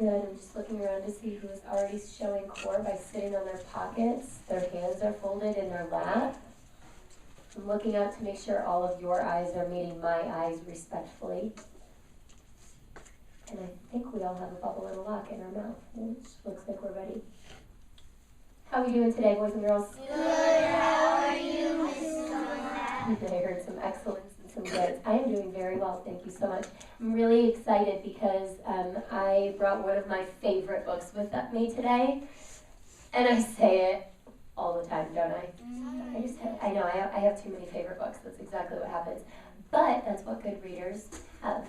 And I'm just looking around to see who is already showing core by sitting on their pockets. Their hands are folded in their lap. I'm looking out to make sure all of your eyes are meeting my eyes respectfully. And I think we all have a bubble and a lock in our mouth, which looks like we're ready. How are we doing today, boys and girls? Good. How are you, Miss Donna? I heard some excellence and some goods. I am doing very well, thank you so much. I'm really excited because I brought one of my favorite books with me today. And I say it all the time, don't I? I have too many favorite books. That's exactly what happens. But that's what good readers have.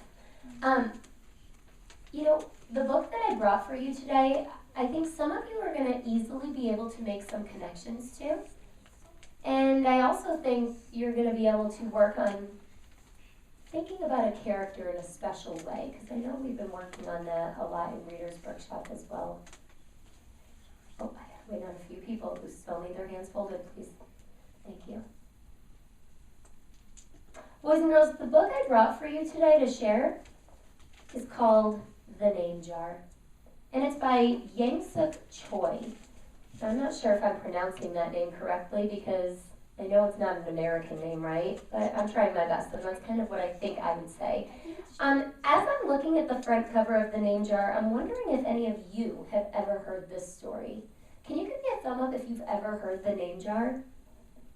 The book that I brought for you today, I think some of you are going to easily be able to make some connections to. And I also think you're going to be able to work on thinking about a character in a special way, because I know we've been working on that a lot in Reader's Workshop as well. Oh, I gotta wait on a few people who still need their hands folded, please. Thank you. Boys and girls, the book I brought for you today to share is called The Name Jar. And it's by Yang-Suk Choi. I'm not sure if I'm pronouncing that name correctly because I know it's not an American name, right? But I'm trying my best, and that's kind of what I think I would say. As I'm looking at the front cover of The Name Jar, I'm wondering if any of you have ever heard this story. Can you give me a thumb up if you've ever heard The Name Jar?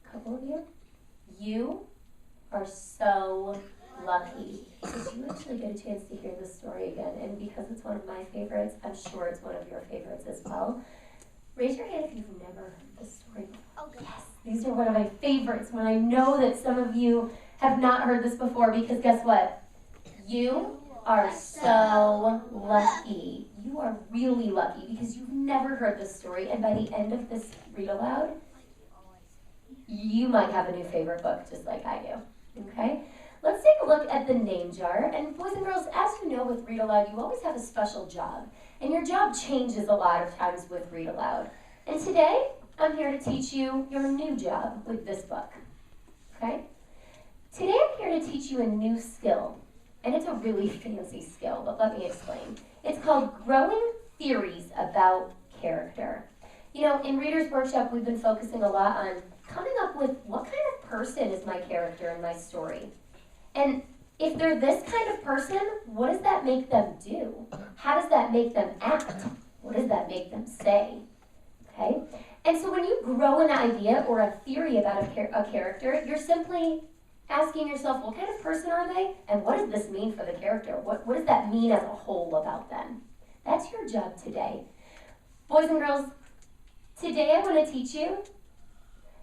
A couple of you? You are so lucky because you actually get a chance to hear this story again. And because it's one of my favorites, I'm sure it's one of your favorites as well. Raise your hand if you've never heard this story before. Okay. Yes, these are one of my favorites when I know that some of you have not heard this before because guess what? You are so lucky. You are really lucky because you've never heard this story, and by the end of this read aloud, you might have a new favorite book just like I do. Okay? Let's take a look at The Name Jar. And boys and girls, as you know with Read Aloud, you always have a special job. And your job changes a lot of times with Read Aloud. And today, I'm here to teach you your new job with this book. Okay? Today I'm here to teach you a new skill. And it's a really fancy skill, but let me explain. It's called Growing Theories About Character. You know, in Reader's Workshop, we've been focusing a lot on coming up with what kind of person is my character in my story. And if they're this kind of person, what does that make them do? How does that make them act? What does that make them say? Okay? And so when you grow an idea or a theory about a character, you're simply asking yourself, what kind of person are they? And what does this mean for the character? What does that mean as a whole about them? That's your job today. Boys and girls, today I want to teach you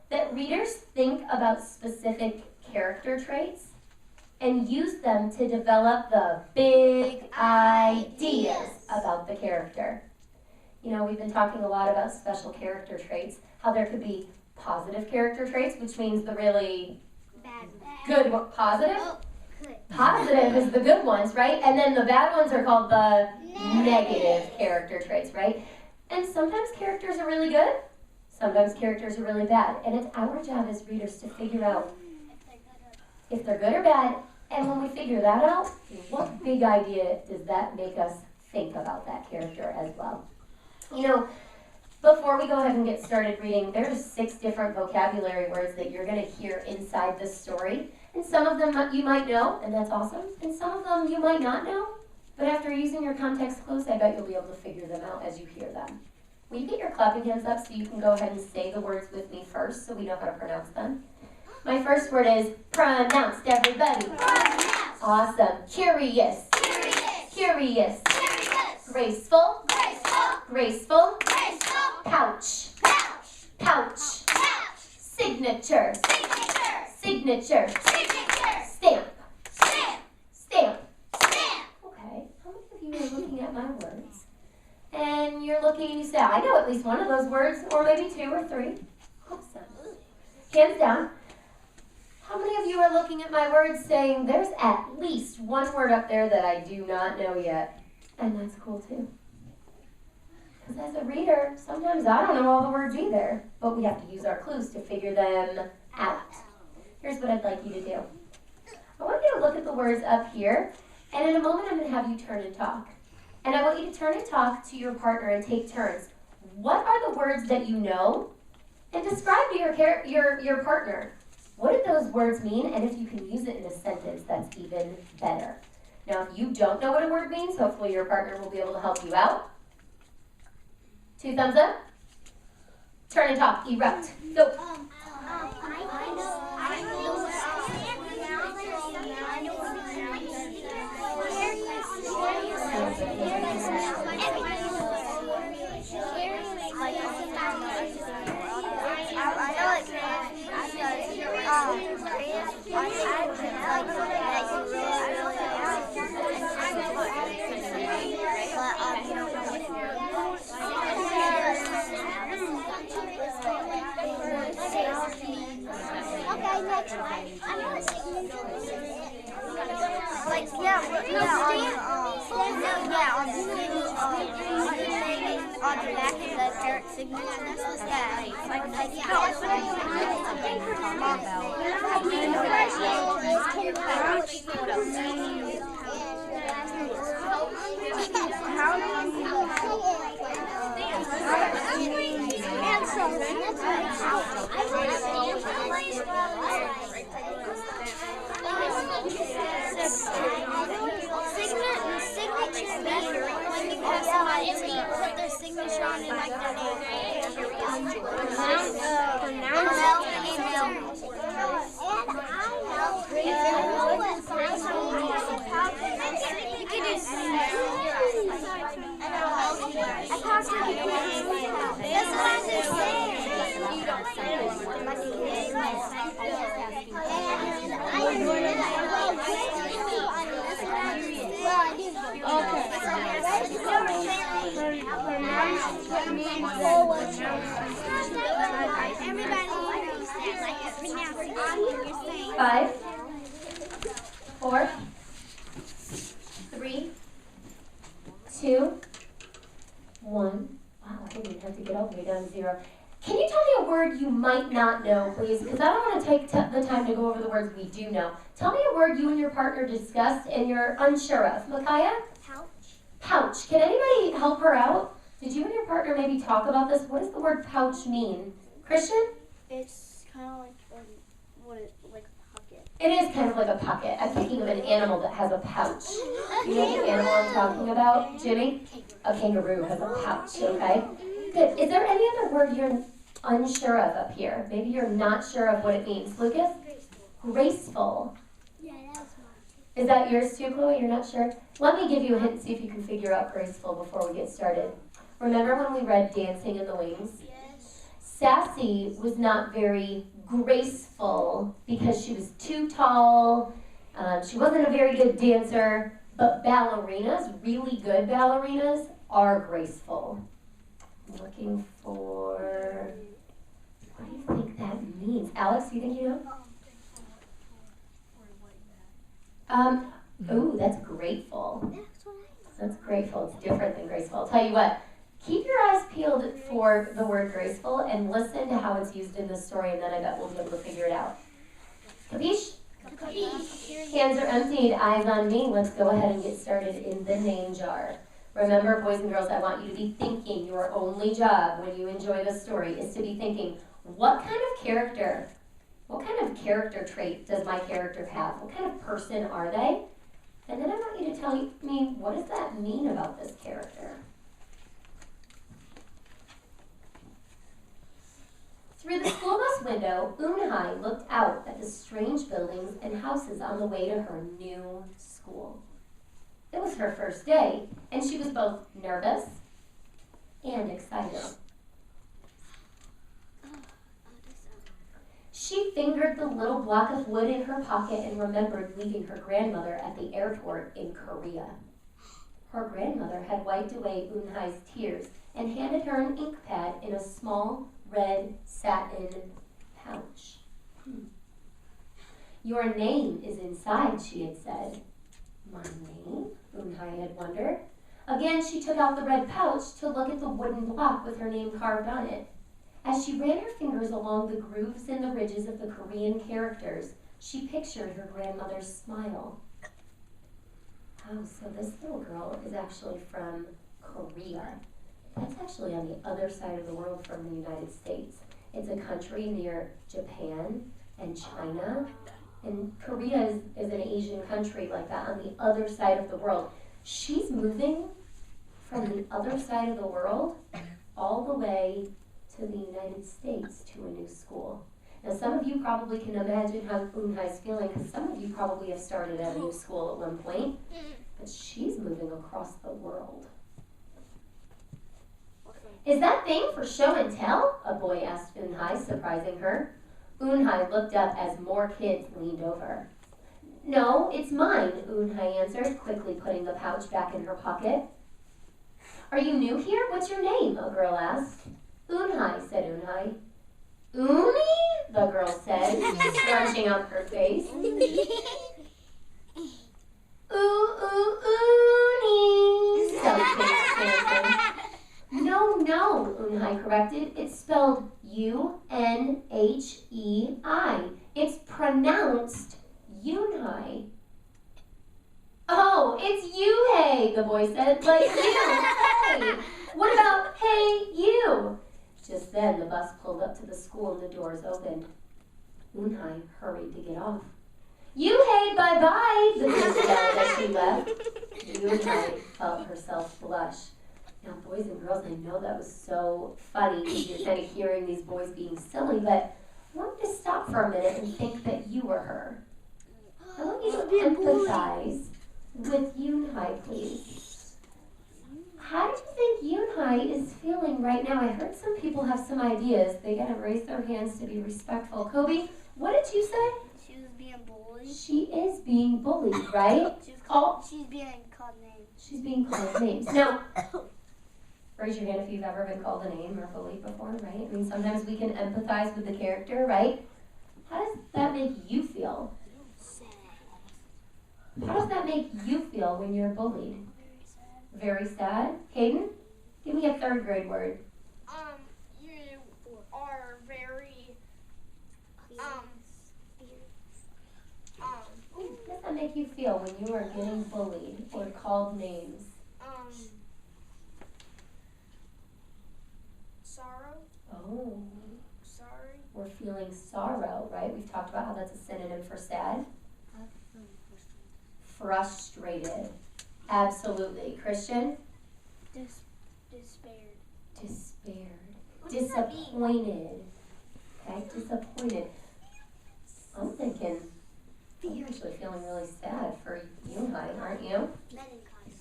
that readers think about specific character traits and use them to develop the big ideas about the character. You know, we've been talking a lot about special character traits, how there could be positive character traits, which means the really good positive. Positive is the good ones, right? And then the bad ones are called the negative character traits, right? And sometimes characters are really good, sometimes characters are really bad. And it's our job as readers to figure out if they're good or bad. And when we figure that out, what big idea does that make us think about that character as well? You know, before we go ahead and get started reading, there's 6 different vocabulary words that you're going to hear inside this story. And some of them you might know, and that's awesome. And some of them you might not know. But after using your context clues, I bet you'll be able to figure them out as you hear them. Will you get your clapping hands up so you can go ahead and say the words with me first so we know how to pronounce them? My first word is pronounced, everybody. Pronounced. Awesome. Curious. Curious. Curious. Curious. Graceful. Graceful. Graceful. Graceful. Pouch. Pouch. Pouch. Pouch. Signature. Signature. Signature. Signature. Stamp. Stamp. Stamp. Stamp. Okay. How many of you are looking at my words? And you're looking and you say, I know at least one of those words, or maybe 2 or 3. Awesome. Hands down. How many of you are looking at my words saying, there's at least one word up there that I do not know yet? And that's cool too. Because as a reader, sometimes I don't know all the words either, but we have to use our clues to figure them out. Here's what I'd like you to do. I want you to look at the words up here, and in a moment I'm going to have you turn and talk. And I want you to turn and talk to your partner and take turns. What are the words that you know? And describe to your partner. What do those words mean? And if you can use it in a sentence, that's even better. Now, if you don't know what a word means, hopefully your partner will be able to help you out. 2 thumbs up. Turn and talk. Erupt. Go. On the back of the parent signature. Put their signature on it like their name. You can do that's what I just said. You don't say Five, 4, 3, 2, 1. Wow, I didn't even have to get all the way down to 0. Can you tell me a word you might not know, please? Because I don't want to take the time to go over the words we do know. Tell me a word you and your partner discussed and you're unsure of. Micaiah? Pouch. Pouch. Can anybody help her out? Did you and your partner maybe talk about this? What does the word pouch mean? Christian? It's kind of like like a pocket. It is kind of like a pocket. I'm thinking of an animal that has a pouch. You know the animal I'm talking about, Jimmy? A kangaroo has a pouch, okay? Good. Is there any other word you're unsure of up here? Maybe you're not sure of what it means. Lucas? Graceful. Yeah, that was mine. Is that yours too, Chloe? You're not sure? Let me give you a hint and see if you can figure out graceful before we get started. Remember when we read Dancing in the Wings? Yes. Sassy was not very graceful because she was too tall. She wasn't a very good dancer, but ballerinas, really good ballerinas, are graceful. I'm looking for, what do you think that means? Alex, you think you know? Ooh, that's grateful. That's grateful. It's different than graceful. I'll tell you what. Keep your eyes peeled for the word graceful and listen to how it's used in this story, and then I bet we'll be able to figure it out. Capiche? Hands are emptied, eyes on me. Let's go ahead and get started in the name jar. Remember, boys and girls, I want you to be thinking. Your only job when you enjoy this story is to be thinking, what kind of character trait does my character have? What kind of person are they? And then I want you to tell me, what does that mean about this character? Through the school bus window, Unhai looked out at the strange buildings and houses on the way to her new school. It was her first day, and she was both nervous and excited. She fingered the little block of wood in her pocket and remembered leaving her grandmother at the airport in Korea. Her grandmother had wiped away Unhai's tears and handed her an ink pad in a small red satin pouch. Your name is inside, she had said. My name? Unhai had wondered. Again, she took out the red pouch to look at the wooden block with her name carved on it. As she ran her fingers along the grooves and the ridges of the Korean characters, she pictured her grandmother's smile. Oh, so this little girl is actually from Korea. That's actually on the other side of the world from the United States. It's a country near Japan and China. And Korea is an Asian country like that on the other side of the world. She's moving from the other side of the world all the way to the United States to a new school. Now, some of you probably can imagine how Eunhai's feeling because some of you probably have started at a new school at one point, but she's moving across the world. Is that thing for show and tell? A boy asked Eunhai, surprising her. Eunhai looked up as more kids leaned over. No, it's mine, Eunhai answered, quickly putting the pouch back in her pocket. Are you new here? What's your name? A girl asked. Eunhai, said Eunhai. Uni? The girl said, scrunching up her face. Uni, said Kate Stanton. No, Eunhai corrected. It's spelled U-N-H-E-I. It's pronounced Eunhai. Oh, it's you-hey, the boy said, like you. Hey, what about hey, you? Just then, the bus pulled up to the school and the doors opened. Eunhai hurried to get off. You-hey, bye-bye, the kid yelled as she left. Eunhai felt herself blush. Now, boys and girls, I know that was so funny because you're kind of hearing these boys being silly, but I want you to stop for a minute and think that you were her. I want you to empathize with Eunhai, please. How do you think Eunhai is feeling right now? I heard some people have some ideas. They gotta raise their hands to be respectful. Kobe, what did you say? She was being bullied. She is being bullied, right? She's being called names. She's being called names. Now, raise your hand if you've ever been called a name or bullied before, right? I mean, sometimes we can empathize with the character, right? How does that make you feel? How does that make you feel when you're bullied? Very sad. Hayden, give me a third grade word. You are very, How does that make you feel when you are getting bullied or called names? sorrow. Oh, Sorry. we're feeling sorrow, right? We've talked about how that's a synonym for sad. Frustrated. Absolutely. Christian? Despaired. Despaired. What does that mean? Disappointed. Okay, disappointed. I'm thinking, I'm actually feeling really sad for Eunhai, aren't you? Melancholy.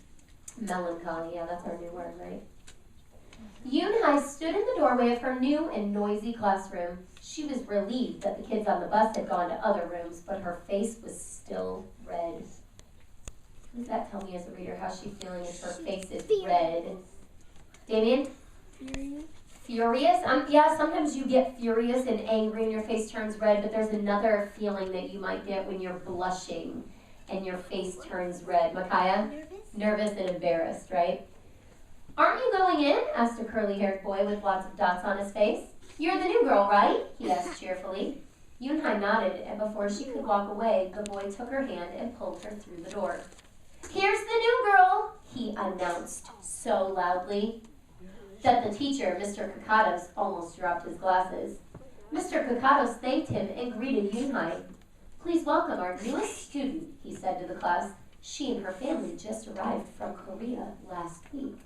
Melancholy, yeah, that's our new word, right? Eunhai stood in the doorway of her new and noisy classroom. She was relieved that the kids on the bus had gone to other rooms, but her face was still red. What does that tell me as a reader, how she's feeling if her face is red? Damien? Furious? Yeah, sometimes you get furious and angry and your face turns red, but there's another feeling that you might get when you're blushing and your face turns red. Micaiah? Nervous and embarrassed, right? Aren't you going in? Asked a curly-haired boy with lots of dots on his face. You're the new girl, right? He asked cheerfully. Eunhai nodded, and before she could walk away, the boy took her hand and pulled her through the door. Here's the new girl, he announced so loudly that the teacher, Mr. Kakatos, almost dropped his glasses. Mr. Kakatos thanked him and greeted Eunhai. Please welcome our newest student, he said to the class. She and her family just arrived from Korea last week.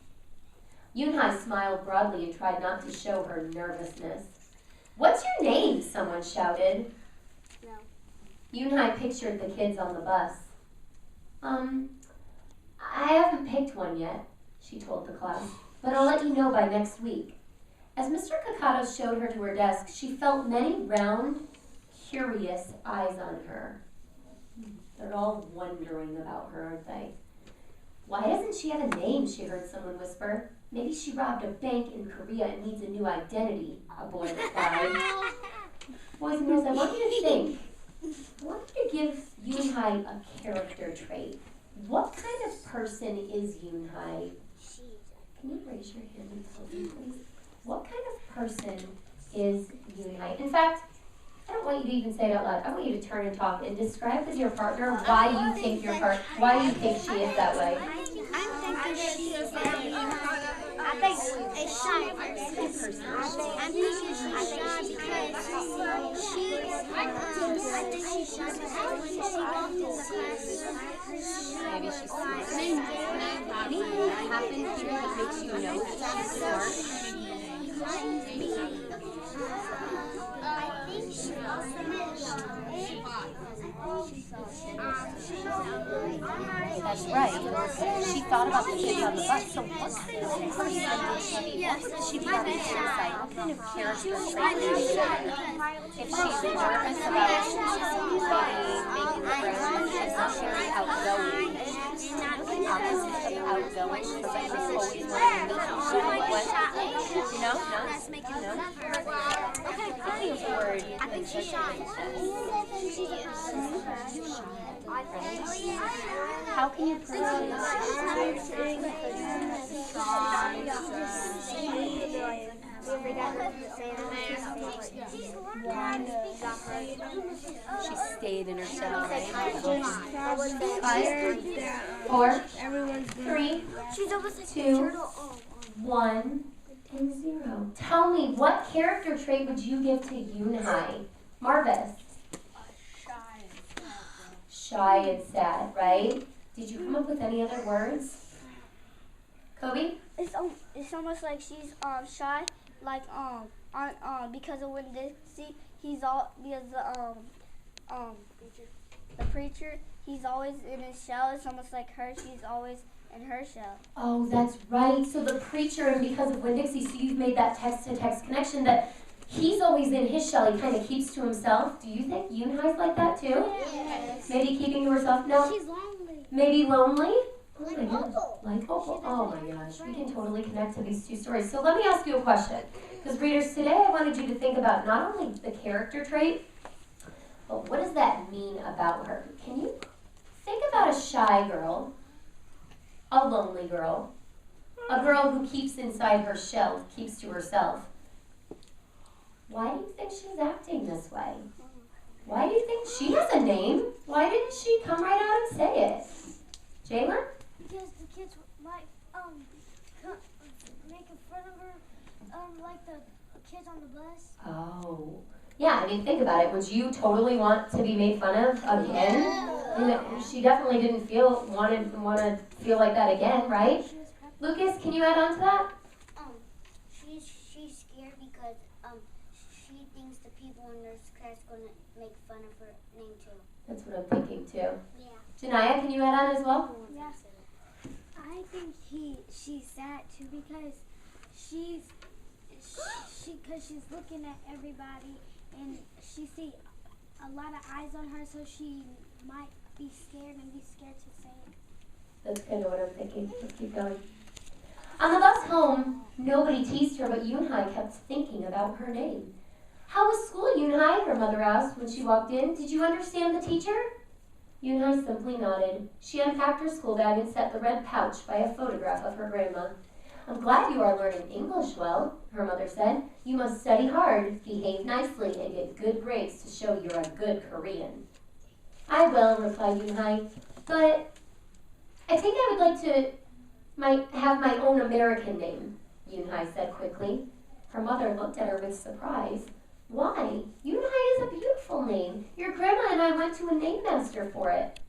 Eunhai smiled broadly and tried not to show her nervousness. What's your name? Someone shouted. No. Eunhai pictured the kids on the bus. I haven't picked one yet, she told the class, but I'll let you know by next week. As Mr. Kakatos showed her to her desk, she felt many round, curious eyes on her. They're all wondering about her, aren't they? Why doesn't she have a name? She heard someone whisper. Maybe she robbed a bank in Korea and needs a new identity, a boy replied. Boys and girls, I want you to think. I want you to give Eunhai a character trait. What kind of person is Eunhai? Can you raise your hand and tell me, please? What kind of person is Eunhai? In fact, I don't want you to even say it out loud. I want you to turn and talk and describe with your partner why you think why you think she is that way. I think she's I think it's shy person. I think she's shy because I think she's shy because when she walked in the classroom, Maybe she's smart. Anything that happened here that makes you know that she's smart? I think she That's right. She thought about the kids on the bus. So what kind of person did she be? What would she be on the inside? What kind of character trait would she have? If she's nervous about making friends, she's not very outgoing. Opposite of outgoing, so that she's always wanting to meet people. No? I think she's shy. How can you prove she stayed in her shell, right? 5, 4, 3, 2, 1, and 0. Tell me, what character trait would you give to Yunhai? Marvis? Shy and sad, right? Did you come up with any other words? Kobe? It's almost like she's shy, like because of when Dixie, the preacher, he's always in his shell. It's almost like her, she's always in her shell. Oh, that's right. So the preacher, and because of Winn-Dixie, so you've made that text-to-text connection that he's always in his shell. He kind of keeps to himself. Do you think Yunhai's like that too? Yes. Maybe keeping to herself? No. She's lonely. Maybe lonely? Oh Like my gosh. Opal. Like Opal. Oh my gosh. We can totally connect to these two stories. So let me ask you a question. Because readers, today I wanted you to think about not only the character trait, but what does that mean about her? Can you think about a shy girl, a lonely girl, a girl who keeps inside her shell, keeps to herself? Why do you think she's acting this way? Why do you think she has a name? Why didn't she come right out and say it? Jalen? Because the kids might making fun of her, like the kids on the bus. Oh. Yeah, I mean, think about it. Would you totally want to be made fun of again? And she definitely didn't want to feel like that again, right? Lucas, can you add on to that? She's scared because she thinks the people in her class gonna make fun of her name too. That's what I'm thinking too. Yeah. Janaya, can you add on as well? Yeah. I think she's sad too because she's looking at everybody and she see a lot of eyes on her, so she might be scared and be scared to say it. That's kind of what I'm thinking. Let's keep going. On the bus home, nobody teased her, but Yunhai kept thinking about her name. How was school, Yunhai? Her mother asked when she walked in. Did you understand the teacher? Yunhai simply nodded. She unpacked her school bag and set the red pouch by a photograph of her grandma. I'm glad you are learning English well, her mother said. You must study hard, behave nicely, and get good grades to show you're a good Korean. I will, replied Yunhai, but I think I would like to have my own American name, Yunhai said quickly. Her mother looked at her with surprise. Why? Yunhai is a beautiful name. Your grandma and I went to a name master for it.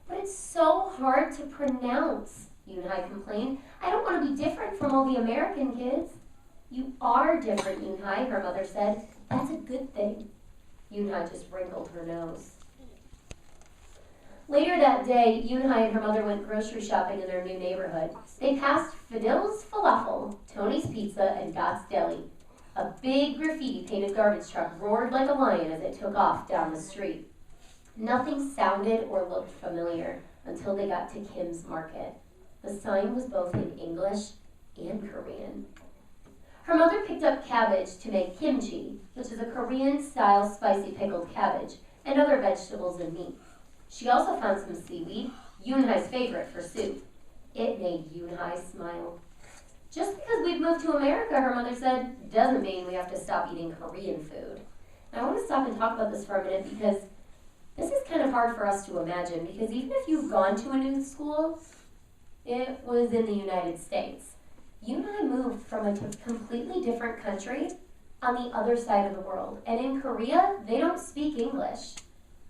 But it's so hard to pronounce, Yunhai complained. I don't want to be different from all the American kids. You are different, Yunhai, her mother said. That's a good thing. Yunhai just wrinkled her nose. Later that day, Yunhai and her mother went grocery shopping in their new neighborhood. They passed Fidil's Falafel, Tony's Pizza, and Dot's Deli. A big graffiti-painted garbage truck roared like a lion as it took off down the street. Nothing sounded or looked familiar until they got to Kim's Market. The sign was both in English and Korean. Her mother picked up cabbage to make kimchi, which is a Korean-style spicy pickled cabbage, and other vegetables and meat. She also found some seaweed, Yunhai's favorite for soup. It made Yunhai smile. Just because we've moved to America, her mother said, doesn't mean we have to stop eating Korean food. I want to stop and talk about this for a minute because this is kind of hard for us to imagine, because even if you've gone to a new school, it was in the United States. You and I moved from a completely different country on the other side of the world. And in Korea, they don't speak English.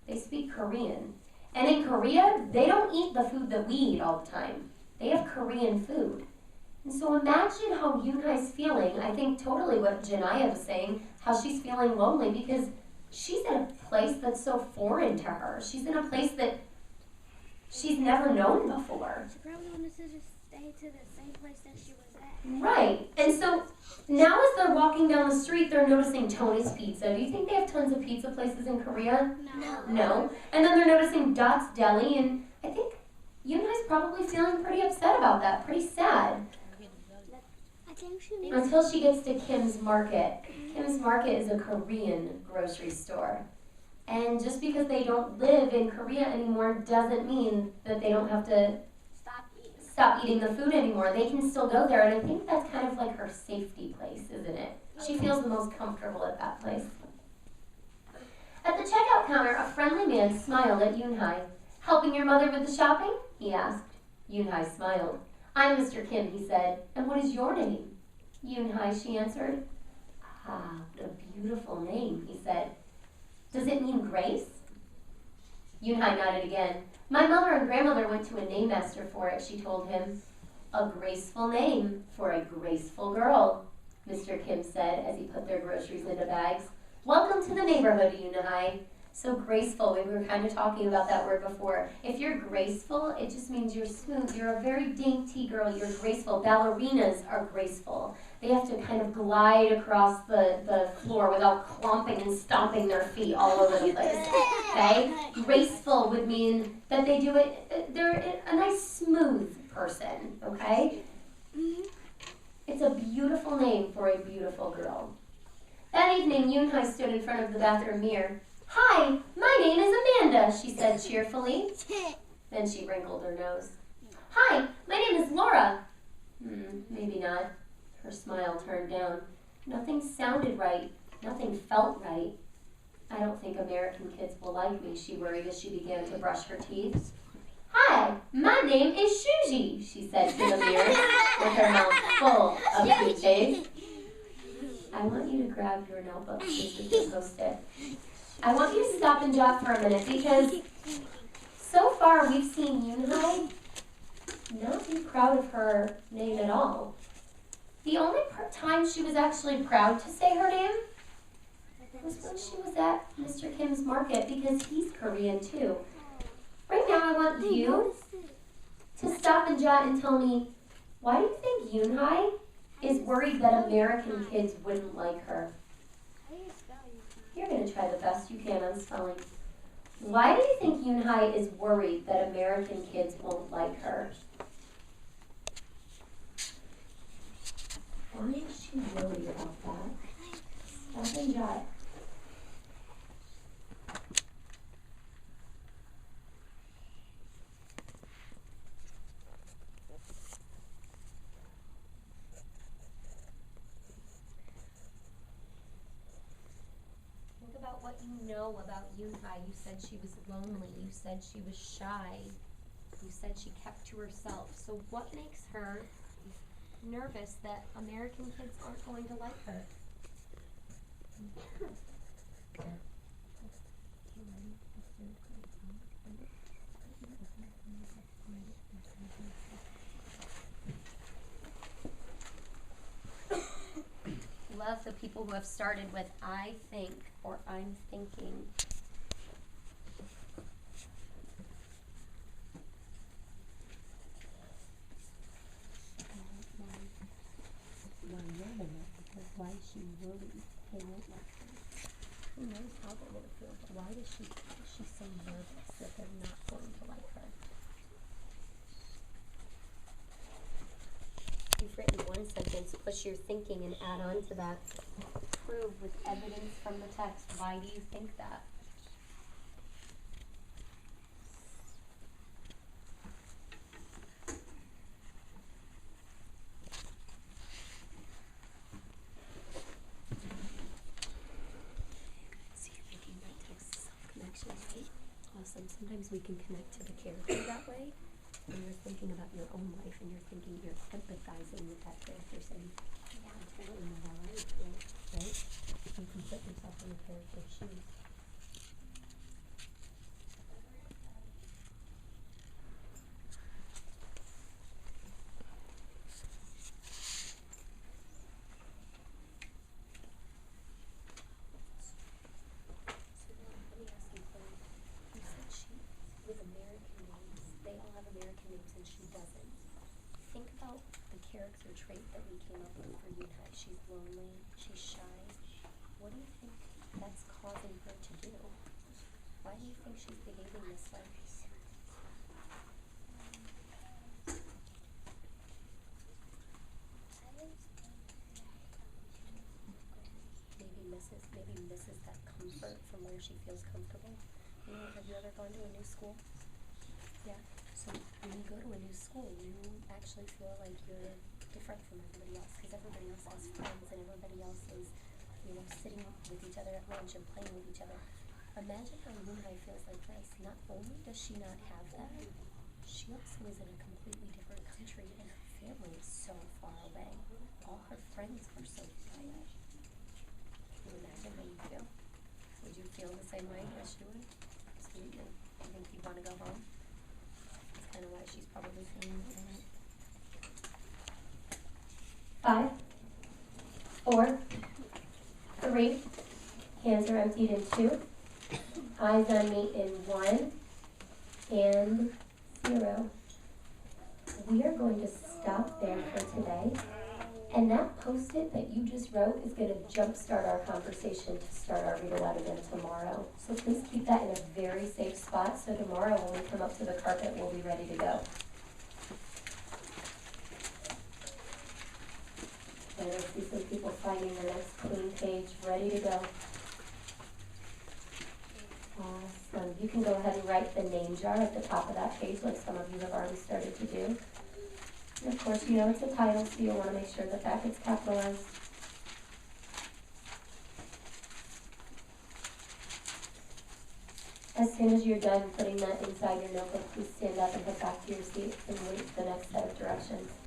They speak Korean. And in Korea, they don't eat the food that we eat all the time. They have Korean food. And so imagine how Yoonhai's feeling. I think totally what Janaya was saying, how she's feeling lonely because she's in a place that's so foreign to her. She's in a place that she's never known before. She probably wanted to just stay to the same place that she was at. Right. And so now as they're walking down the street, they're noticing Tony's Pizza. Do you think they have tons of pizza places in Korea? No. And then they're noticing Dot's Deli, and I think Yoonhai's probably feeling pretty upset about that, pretty sad. I think she needs Until she gets to Kim's Market. Kim's Market is a Korean grocery store. And just because they don't live in Korea anymore doesn't mean that they don't have to stop eating the food anymore. They can still go there, and I think that's kind of like her safety place, isn't it? She feels the most comfortable at that place. At the checkout counter, a friendly man smiled at Yoonhai. "Helping your mother with the shopping?" he asked. Yoonhai smiled. "I'm Mr. Kim," he said. "And what is your name?" "Yoonhai," she answered. "Ah, what a beautiful name," he said. "Does it mean grace?" Yoonhai nodded again. "My mother and grandmother went to a name master for it," she told him. "A graceful name for a graceful girl," Mr. Kim said as he put their groceries into bags. "Welcome to the neighborhood, Yoonhai." So graceful, we were kind of talking about that word before. If you're graceful, it just means you're smooth. You're a very dainty girl. You're graceful. Ballerinas are graceful. They have to kind of glide across the floor without clumping and stomping their feet all over the place. Okay? Graceful would mean that they do it, they're a nice smooth person. Okay? It's a beautiful name for a beautiful girl. That evening, Yoonhai stood in front of the bathroom mirror. "Hi, my name is Amanda," she said cheerfully. Then she wrinkled her nose. "Hi, my name is Laura." Maybe not. Her smile turned down. Nothing sounded right. Nothing felt right. "I don't think American kids will like me," she worried as she began to brush her teeth. "Hi, my name is Shuji," she said to the mirror with her mouth full of toothpaste. "I want you to grab your notebook, please, with your Post-it. I want you to stop and jot for a minute because so far we've seen Yoonhai not be proud of her name at all. The only time she was actually proud to say her name was when she was at Mr. Kim's Market because he's Korean too. Right now I want you to stop and jot and tell me, why do you think Yoonhai is worried that American kids wouldn't like her? You're going to try the best you can on spelling. Why do you think Yoonhai is worried that American kids won't like her? Why is she worried about that? Stop and jot. What you know about Yoonhai. You said she was lonely. You said she was shy. You said she kept to herself. So what makes her nervous that American kids aren't going to like her? Love the people who have started with "I think" or "I'm thinking." Why is she worried they won't like her? Who knows how they're going to feel, but why is she so nervous that they're not going to like her? You've written one sentence, push your thinking and add on to that. Prove with evidence from the text. Why do you think that? sometimes we can connect to the character that way. When you're thinking about your own life and you're empathizing with that character, saying, yeah, I totally know how I would feel, right? You can put yourself in the character's shoes. With American names, they all have American names and she doesn't. Think about the character trait that we came up with for Yunhai. She's lonely, she's shy. What do you think that's causing her to do? Why do you think she's behaving this way? Maybe misses that comfort from where she feels comfortable. You know, have you ever gone to a new school? Yeah. So when you go to a new school, you actually feel like you're different from everybody else because everybody else has friends and everybody else is, you know, sitting with each other at lunch and playing with each other. Imagine how Yunhai feels like this. Not only does she not have that, she also is in a completely different country and her family is so far away. All her friends are so far away. Can you imagine how you feel? Would you feel the same way as she would? So you think you'd want to go home? That's kind of why she's probably feeling it. 5, 4, 3, hands are emptied in 2, eyes on me in 1, and 0. We are going to stop there for today. And that post-it that you just wrote is going to jumpstart our conversation to start our read aloud again tomorrow. So please keep that in a very safe spot so tomorrow when we come up to the carpet, we'll be ready to go. And I see some people finding the next clean page, ready to go. Awesome. You can go ahead and write the name jar at the top of that page like some of you have already started to do. And of course, you know it's a title, so you'll want to make sure that that gets capitalized. As soon as you're done putting that inside your notebook, please stand up and head back to your seat and wait for the next set of directions.